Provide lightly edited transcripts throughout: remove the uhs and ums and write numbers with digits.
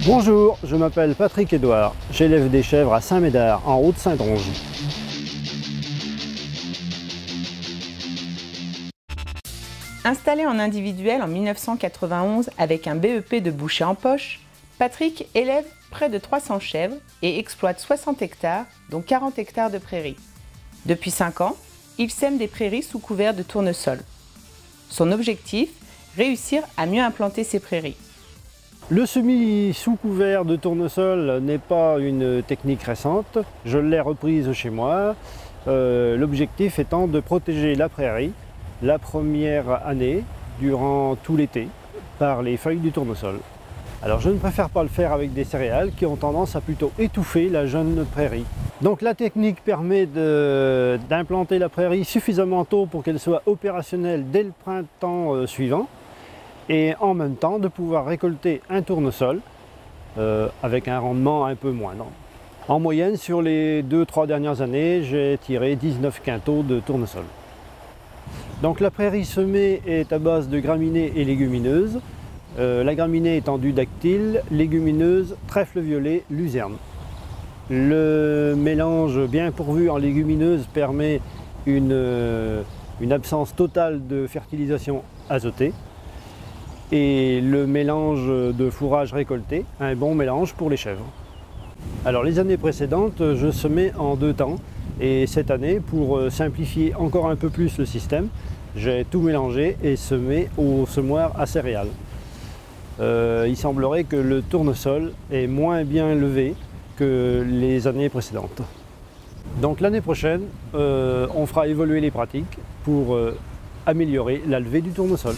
Bonjour, je m'appelle Patrick Edouard, j'élève des chèvres à Saint-Médard, en Haute-Saint-Onge. Installé en individuel en 1991 avec un BEP de boucher en poche, Patrick élève près de 300 chèvres et exploite 60 hectares, dont 40 hectares de prairies. Depuis 5 ans, il sème des prairies sous couvert de tournesol. Son objectif, réussir à mieux implanter ces prairies. Le semis sous couvert de tournesol n'est pas une technique récente, je l'ai reprise chez moi, l'objectif étant de protéger la prairie la première année, durant tout l'été, par les feuilles du tournesol. Alors je ne préfère pas le faire avec des céréales qui ont tendance à plutôt étouffer la jeune prairie. Donc la technique permet d'implanter la prairie suffisamment tôt pour qu'elle soit opérationnelle dès le printemps suivant, et en même temps de pouvoir récolter un tournesol avec un rendement un peu moindre. En moyenne, sur les 2-3 dernières années, j'ai tiré 19 quintaux de tournesol. Donc la prairie semée est à base de graminées et légumineuses. La graminée étant du dactyle, légumineuse, trèfle violet, luzerne. Le mélange bien pourvu en légumineuses permet une absence totale de fertilisation azotée. Et le mélange de fourrage récolté, un bon mélange pour les chèvres. Alors les années précédentes, je semais en 2 temps, et cette année, pour simplifier encore un peu plus le système, j'ai tout mélangé et semé au semoir à céréales. Il semblerait que le tournesol est moins bien levé que les années précédentes. Donc l'année prochaine, on fera évoluer les pratiques pour améliorer la levée du tournesol.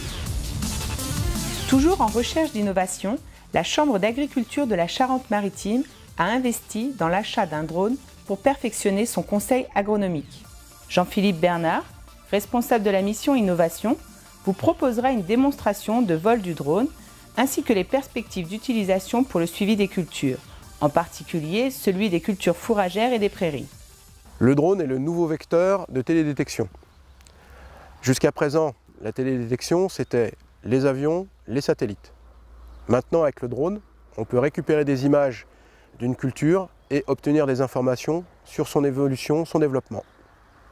Toujours en recherche d'innovation, la Chambre d'agriculture de la Charente-Maritime a investi dans l'achat d'un drone pour perfectionner son conseil agronomique. Jean-Philippe Bernard, responsable de la mission Innovation, vous proposera une démonstration de vol du drone ainsi que les perspectives d'utilisation pour le suivi des cultures, en particulier celui des cultures fourragères et des prairies. Le drone est le nouveau vecteur de télédétection. Jusqu'à présent, la télédétection, c'était les avions, les satellites. Maintenant, avec le drone, on peut récupérer des images d'une culture et obtenir des informations sur son évolution, son développement.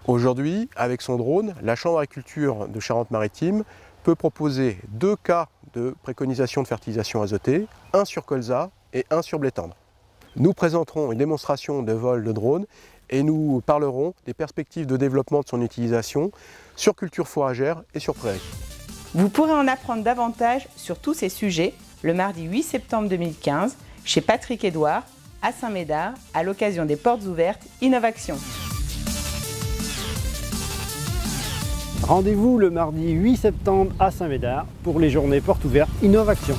Aujourd'hui, avec son drone, la Chambre d'agriculture de Charente-Maritime peut proposer 2 cas de préconisation de fertilisation azotée, un sur colza et un sur blé tendre. Nous présenterons une démonstration de vol de drone et nous parlerons des perspectives de développement de son utilisation sur culture fourragère et sur prairie. Vous pourrez en apprendre davantage sur tous ces sujets le mardi 8 septembre 2015 chez Patrick Edouard à Saint-Médard à l'occasion des portes ouvertes Innovation. Rendez-vous le mardi 8 septembre à Saint-Médard pour les journées portes ouvertes Innovation.